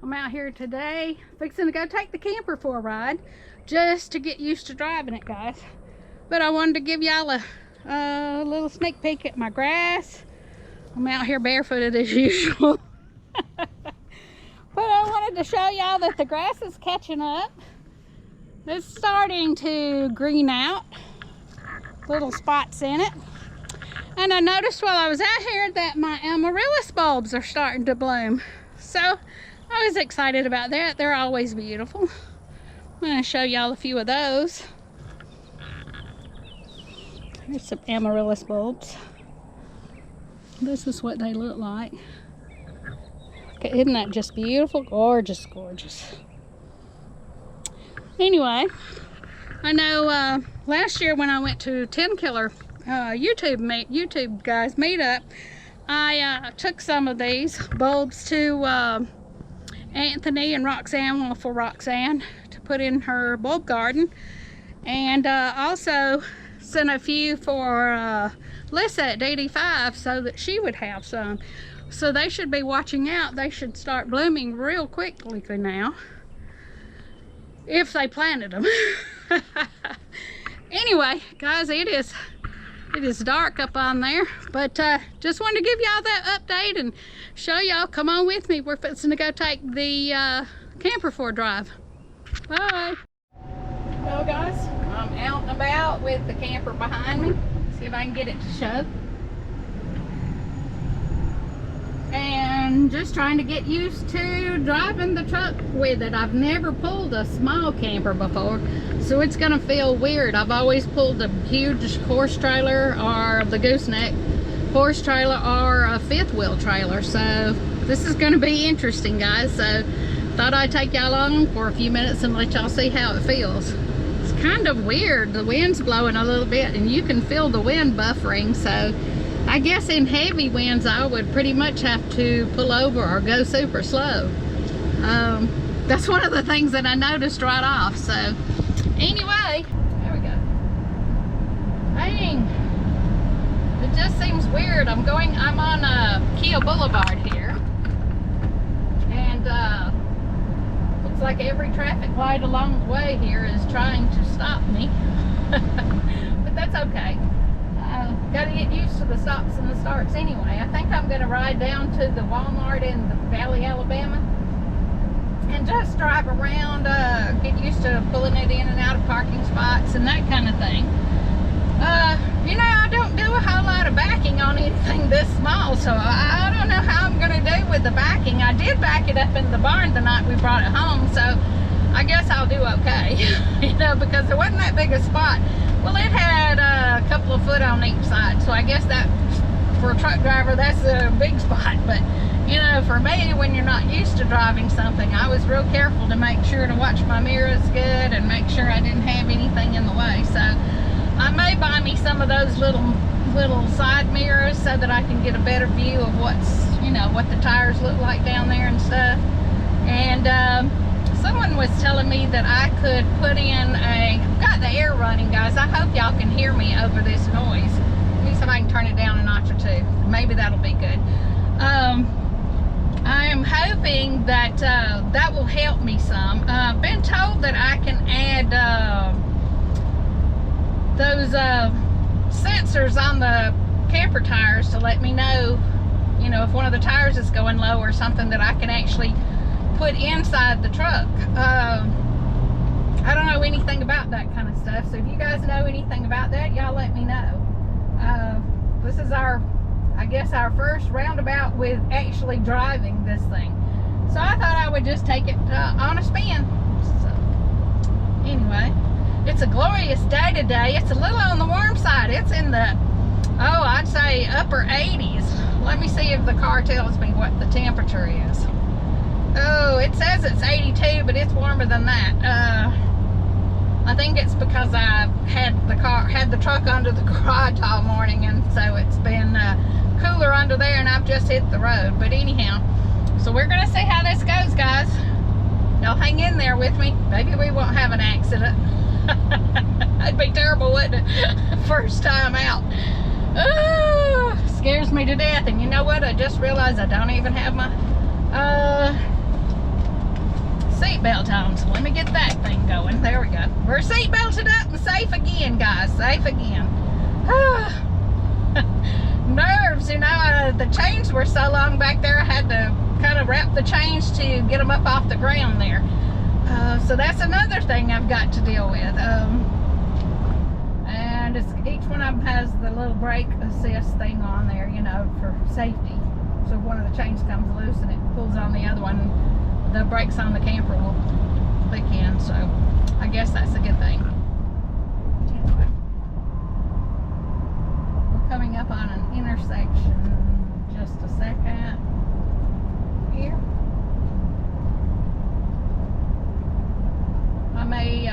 I'm out here today fixing to go take the camper for a ride just to get used to driving it, guys. But I wanted to give y'all a little sneak peek at my grass. I'm out here barefooted as usual. But I wanted to show y'all that the grass is catching up. It's starting to green out, little spots in it. And I noticed while I was out here that my amaryllis bulbs are starting to bloom. So I was excited about that. They're always beautiful. I'm going to show y'all a few of those. Here's some amaryllis bulbs. This is what they look like. Okay, isn't that just beautiful? Gorgeous, gorgeous. Anyway, I know last year when I went to 10 Killer YouTube guys meetup, I took some of these bulbs to Anthony and Roxanne, Waffle Roxanne, to put in her bulb garden, and also sent a few for Lissa at DD5 so that she would have some. So they should be watching out. They should start blooming real quickly now, if they planted them. Anyway, guys, it is dark up on there, but just wanted to give y'all that update and show y'all. Come on with me. We're fixing to go take the camper for a drive. Bye. Well, guys, I'm out and about with the camper behind me. See if I can get it to show. And just trying to get used to driving the truck with it. I've never pulled a small camper before, so it's gonna feel weird. I've always pulled a huge horse trailer or the gooseneck horse trailer or a fifth wheel trailer, so this is gonna be interesting, guys. So thought I'd take y'all along for a few minutes and let y'all see how it feels. It's kind of weird. The wind's blowing a little bit and you can feel the wind buffering, so I guess in heavy winds I would pretty much have to pull over or go super slow. That's one of the things that I noticed right off. So anyway, there we go. Dang, it just seems weird. I'm on Kia Boulevard here, and looks like every traffic light along the way here is trying to stop me. But that's okay. Got to get used to the stops and the starts anyway. I think I'm going to ride down to the Walmart in the Valley, Alabama, and just drive around, get used to pulling it in and out of parking spots and that kind of thing. You know, I don't do a whole lot of backing on anything this small, so I don't know how I'm going to do with the backing. I did back it up in the barn the night we brought it home, so I guess I'll do okay. You know, because there wasn't that big a spot. Well, it had a couple of foot on each side, so I guess that for a truck driver, that's a big spot. But you know, for me, when you're not used to driving something, I was real careful to make sure to watch my mirrors good and make sure I didn't have anything in the way. So I may buy me some of those little side mirrors so that I can get a better view of what's, you know, what the tires look like down there and stuff. And someone was telling me that I could put in I've got the air running, guys. I hope y'all can hear me over this noise. Let me see if I can turn it down a notch or two. Maybe that'll be good. I am hoping that that will help me some. I've been told that I can add those sensors on the camper tires to let me know, you know, if one of the tires is going low or something, that I can actually put inside the truck. I don't know anything about that kind of stuff, so if you guys know anything about that, y'all let me know. This is I guess our first roundabout with actually driving this thing, so I thought I would just take it on a spin. So anyway, it's a glorious day today. It's a little on the warm side. It's in the, oh, I'd say upper 80s. Let me see if the car tells me what the temperature is. Oh, it says it's 82, but it's warmer than that. I think it's because I had the truck under the garage all morning, and so it's been cooler under there, and I've just hit the road. But anyhow, so we're gonna see how this goes, guys. Y'all hang in there with me. Maybe we won't have an accident. That'd be terrible, wouldn't it? First time out. Scares me to death. And you know what? I just realized I don't even have my seatbelt on, so let me get that thing going. There we go. We're seatbelted up and safe again, guys. Safe again. Nerves, you know, the chains were so long back there, I had to kind of wrap the chains to get them up off the ground there. So that's another thing I've got to deal with. And each one of them has the little brake assist thing on there, you know, for safety. So if one of the chains comes loose and it pulls on the other one, the brakes on the camper will click in. So I guess that's a good thing. Anyway, we're coming up on an intersection. Just a second here. I may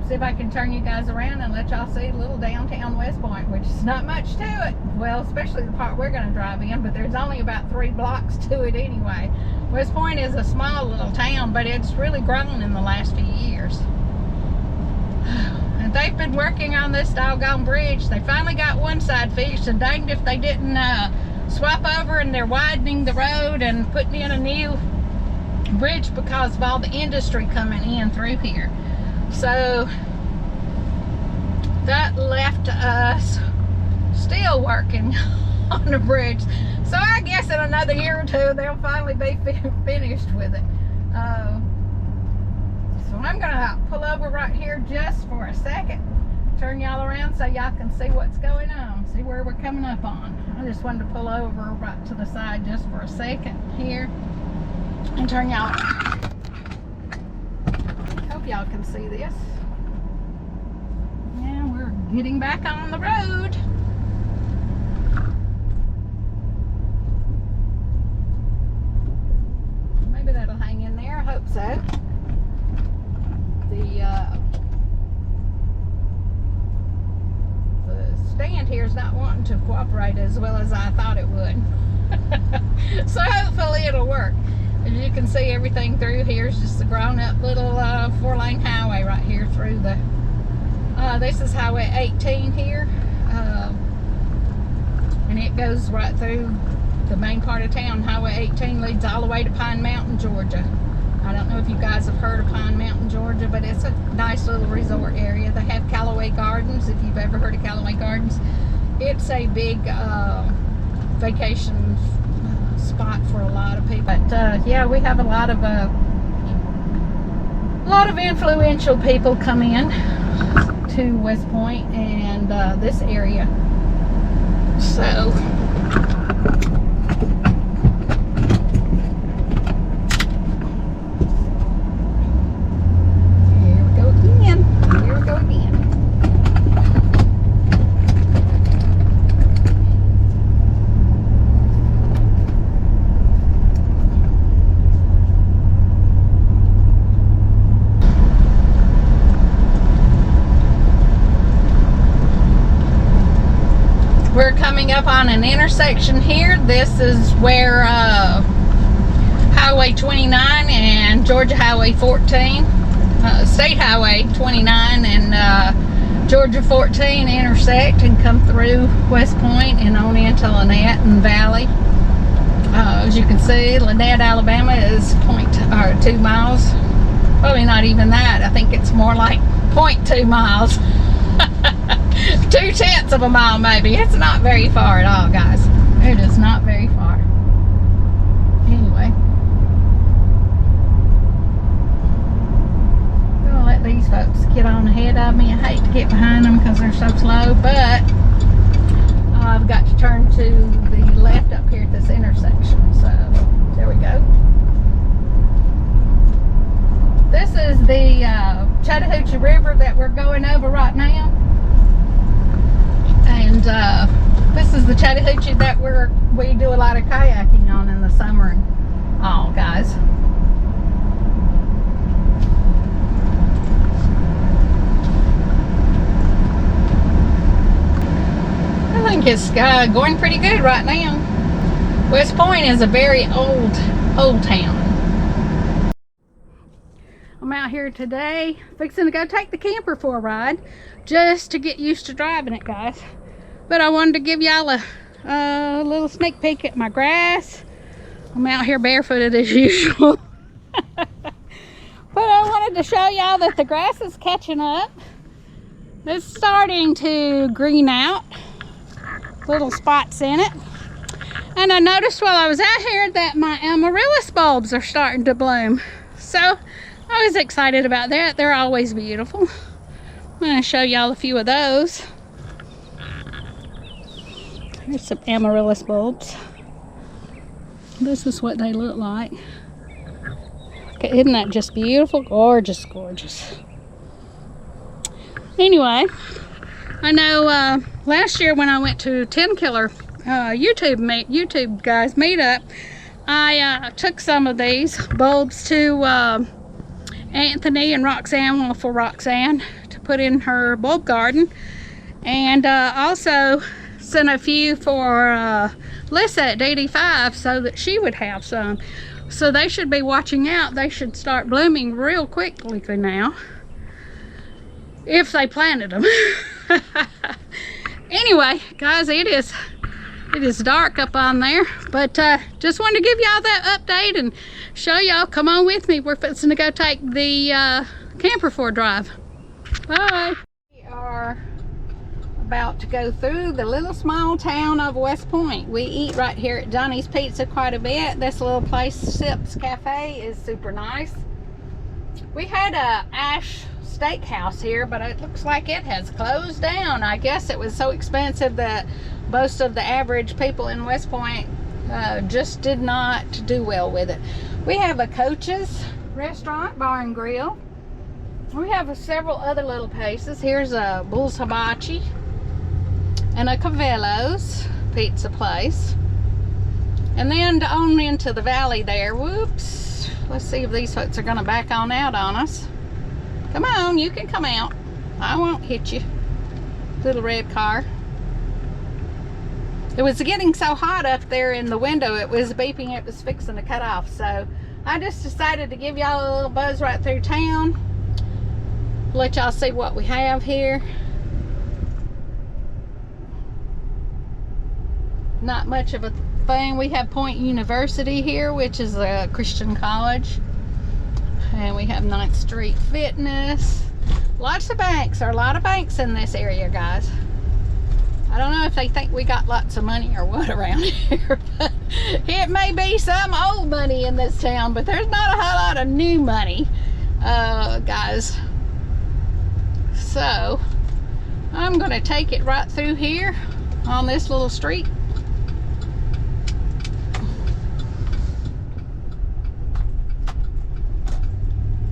see if I can turn you guys around and let y'all see little downtown West Point, which is not much to it. Well, especially the part we're going to drive in, but there's only about 3 blocks to it anyway. West Point is a small little town, but it's really grown in the last few years. And they've been working on this doggone bridge. They finally got one side fixed, and danged if they didn't swap over, and they're widening the road and putting in a new bridge because of all the industry coming in through here. So that left us still working on the bridge. So I guess in another year or two they'll finally be finished with it. So I'm gonna pull over right here just for a second, turn y'all around so y'all can see what's going on, see where we're coming up on. I just wanted to pull over right to the side just for a second here and turn y'all. Hope y'all can see this. Yeah, we're getting back on the road. Maybe that'll hang in there. I hope so. The stand here is not wanting to cooperate as well as I thought it would. So hopefully it'll work. As you can see, everything through here is just a grown-up little 4-lane highway right here through the. This is Highway 18 here, and it goes right through the main part of town. Highway 18 leads all the way to Pine Mountain, Georgia. I don't know if you guys have heard of Pine Mountain, Georgia, but it's a nice little resort area. They have Callaway Gardens, if you've ever heard of Callaway Gardens. It's a big vacation spot for a lot of people. But yeah, we have a lot of influential people come in to West Point and this area. So here we go again. We're coming up on an intersection here. This is where Highway 29 and Georgia Highway 14, State Highway 29 and Georgia 14 intersect and come through West Point and on into Lanett and Valley. As you can see, Lanett, Alabama is 2 miles. Probably not even that. I think it's more like 0.2 miles. 0.2 of a mile maybe. It's not very far at all, guys. It is not very far. Anyway, I'm gonna let these folks get on ahead of me. I hate to get behind them because they're so slow, but I've got to turn to the left up here at this intersection. So there we go. This is the Chattahoochee River that we're going over right now. And this is the Chattahoochee that we do a lot of kayaking on in the summer and all, guys. I think it's going pretty good right now. West Point is a very old town. I'm out here today fixing to go take the camper for a ride just to get used to driving it, guys. But I wanted to give y'all a little sneak peek at my grass. I'm out here barefooted as usual. But I to show y'all that the grass is catching up. It's starting to green out, little spots in it. And I noticed while I was out here that my amaryllis bulbs are starting to bloom. So I was excited about that. They're always beautiful. I'm going to show y'all a few of those. Here's some amaryllis bulbs. This is what they look like. Okay, isn't that just beautiful? Gorgeous, gorgeous. Anyway, I know last year when I went to 10 Killer YouTube guys meetup, I took some of these bulbs to Anthony and Roxanne, well, for Roxanne to put in her bulb garden, and also sent a few for Lissa at DD5 so that she would have some. So they should be watching out. They should start blooming real quickly now, if they planted them. Anyway, guys, it is dark up on there, but just wanted to give y'all that update and show y'all. Come on with me. We're fixing to go take the camper for a drive. Bye. We are about to go through the little small town of West Point. We eat right here at Johnny's Pizza quite a bit. This little place, Sips Cafe, is super nice. We had a Ash Steakhouse here, but it looks like it has closed down. I guess it was so expensive that most of the average people in West Point just did not do well with it. We have a Coach's Restaurant, Bar and Grill. We have several other little places. Here's a Bull's Hibachi and a Cavello's pizza place. And then on into the valley there. Whoops. Let's see if these folks are going to back on out on us. Come on, you can come out. I won't hit you. Little red car. It was getting so hot up there in the window, it was beeping, it was fixing to cut off. So I just decided to give y'all a little buzz right through town. Let y'all see what we have here. Not much of a thing. We have Point University here, which is a Christian college. And we have 9th Street Fitness. Lots of banks. There are a lot of banks in this area, guys. I don't know if they think we got lots of money or what around here. But it may be some old money in this town, but there's not a whole lot of new money, guys. So I'm going to take it right through here on this little street.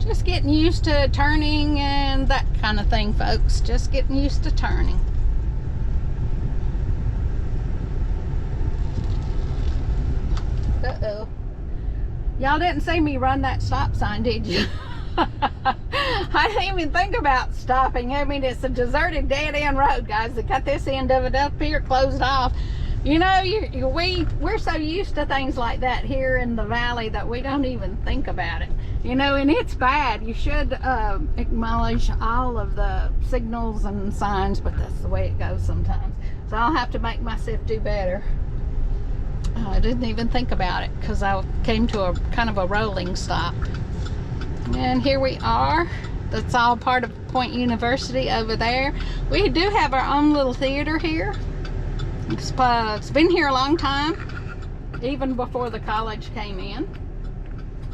Just getting used to turning and that kind of thing, folks. Just getting used to turning. Uh-oh. Y'all didn't see me run that stop sign, did you? I didn't even think about stopping. I mean, it's a deserted dead-end road, guys. They cut this end of it up here, closed off. You know, we're so used to things like that here in the valley that we don't even think about it. You know, and it's bad. You should acknowledge all of the signals and signs, but that's the way it goes sometimes. So I'll have to make myself do better. I didn't even think about it because I came to a kind of a rolling stop. And here we are. That's all part of Point University over there. We do have our own little theater here. It's been here a long time, even before the college came in.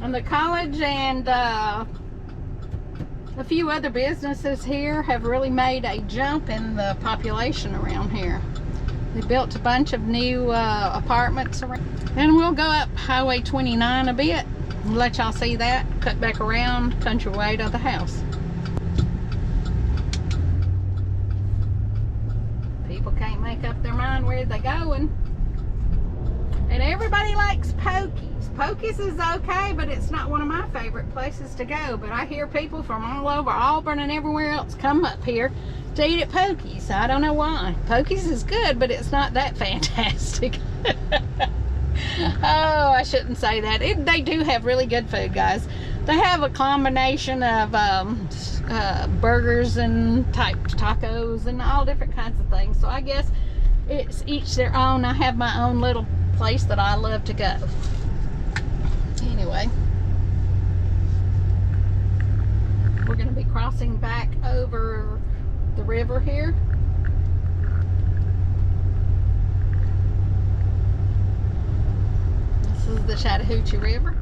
And the college and a few other businesses here have really made a jump in the population around here. They built a bunch of new apartments around. And we'll go up Highway 29 a bit and let y'all see that. Cut back around country way to the house. People can't make up their mind where they're going. And everybody likes Pokies. Pokies is okay, but it's not one of my favorite places to go. But I hear people from all over Auburn and everywhere else come up here to eat at Pokies. I don't know why. Pokies is good, but it's not that fantastic. Oh, I shouldn't say that. They do have really good food, guys. They have a combination of burgers and type tacos and all different kinds of things. So I guess it's each their own. I have my own little place that I love to go. Anyway, crossing back over the river here. This is the Chattahoochee River.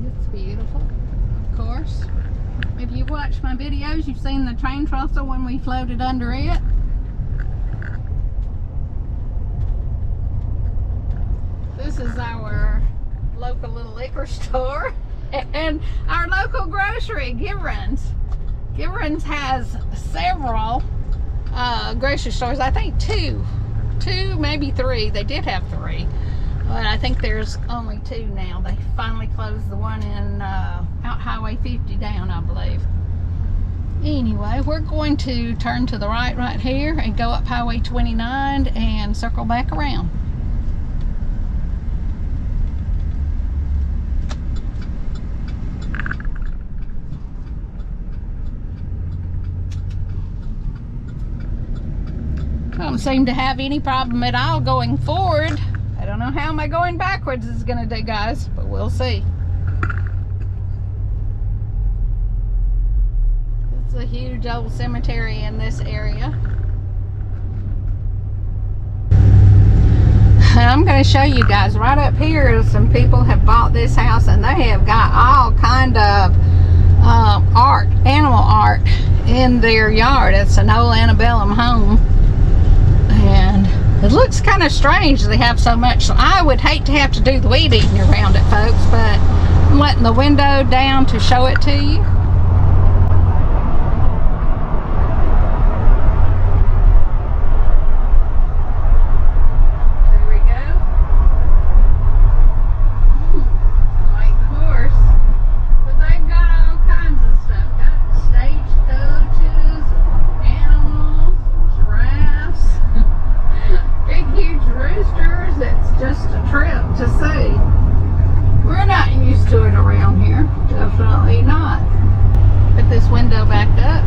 It's beautiful, of course. If you've watched my videos, you've seen the train trestle when we floated under it. This is our local little liquor store and our local grocery, Giverins. Giverins has several grocery stores. I think two, maybe three. They did have three, but I think there's only two now. They finally closed the one in out Highway 50 down, I believe. Anyway, we're going to turn to the right here and go up Highway 29 and circle back around. Don't seem to have any problem at all going forward. I don't know how my going backwards is going to do, guys, but we'll see. It's a huge old cemetery in this area. I'm going to show you guys right up here. Some people have bought this house and they have got all kind of art, animal art in their yard. It's an old antebellum home. And it looks kind of strange they have so much. I would hate to have to do the weed eating around it, folks, but I'm letting the window down to show it to you. There we go. I like the horse. But they've got all kinds of stuff. Got stagecoaches, animals, giraffes. Big huge roosters. It's just a trip to see. We're not used to it around here. Definitely not. Put this window back up.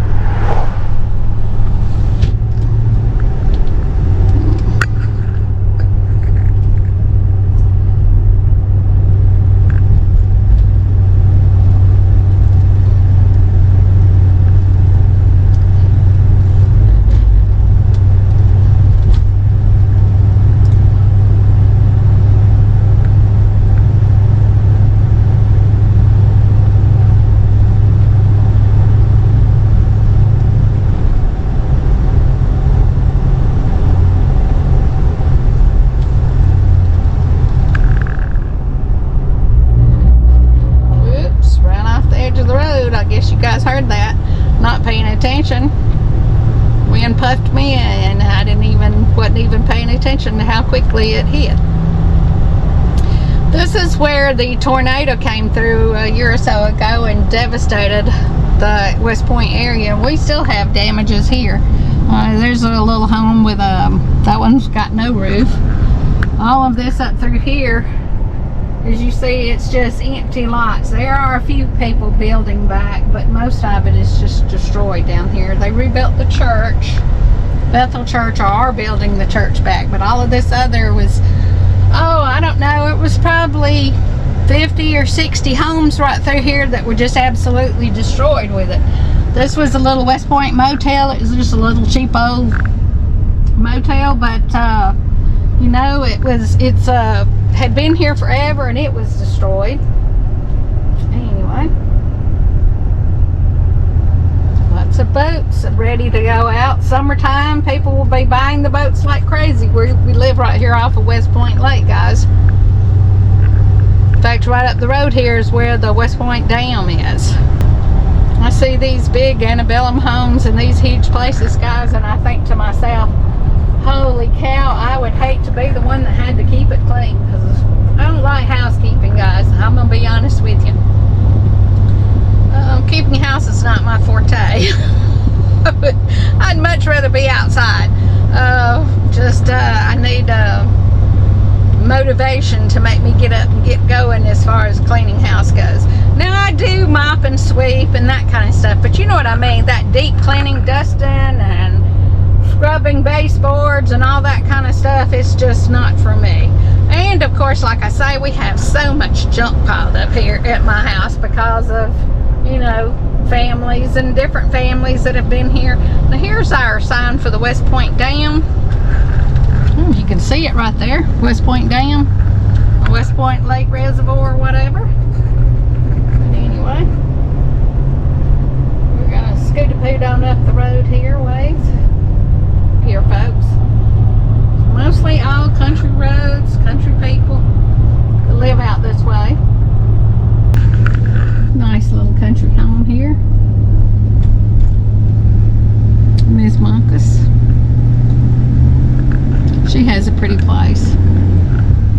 Heard that, not paying attention. Wind puffed me and I wasn't even paying attention to how quickly it hit. This is where the tornado came through a year or so ago and devastated the West Point area. We still have damages here. There's a little home with that one's got no roof. All of this up through here, as you see, it's just empty lots. There are a few people building back, but most of it is just destroyed down here. They rebuilt the church, Bethel Church, or are building the church back, but all of this other was, oh, I don't know, it was probably 50 or 60 homes right through here that were just absolutely destroyed with it. This was a little West Point motel. It was just a little cheap old motel, but you know, it's had been here forever and it was destroyed. Anyway, lots of boats ready to go out. Summertime, people will be buying the boats like crazy. We live right here off of West Point Lake, guys. In fact, right up the road here is where the West Point Dam is. I see these big antebellum homes and these huge places, guys, and I think to myself, holy cow, I would hate to be the one that had to keep it clean, because I don't like housekeeping, guys. I'm going to be honest with you. Keeping house is not my forte. I'd much rather be outside. I need motivation to make me get up and get going as far as cleaning house goes. Now, I do mop and sweep and that kind of stuff, but you know what I mean, that deep cleaning, dusting, and scrubbing baseboards and all that kind of stuff, it's just not for me. And of course, like I say, we have so much junk piled up here at my house because of, you know, families and different families that have been here. Now here's our sign for the West Point Dam. You can see it right there, West Point Dam, West Point Lake Reservoir, whatever. But anyway, we're gonna scoot-a-poot on up the road here, ways. Here, folks. Mostly all country roads, country people that live out this way. Nice little country home here. Ms. Monkus. She has a pretty place.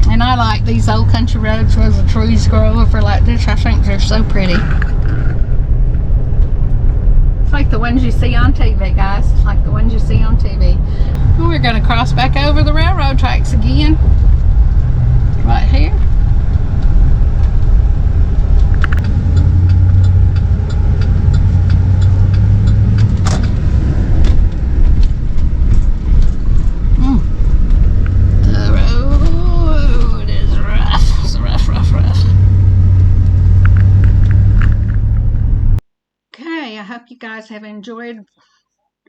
And I like these old country roads where the trees grow over like this. I think they're so pretty. It's like the ones you see on TV, guys. It's like the ones you see on TV. Well, we're going to cross back over the railroad tracks again. Right here. I hope you guys have enjoyed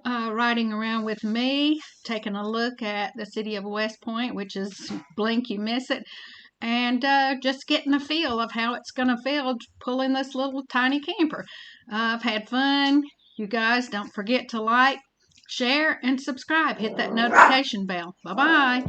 riding around with me, taking a look at the city of West Point, which is blink you miss it, and just getting a feel of how it's going to feel pulling this little tiny camper. I've had fun. You guys don't forget to like, share, and subscribe. Hit that notification bell. Bye-bye.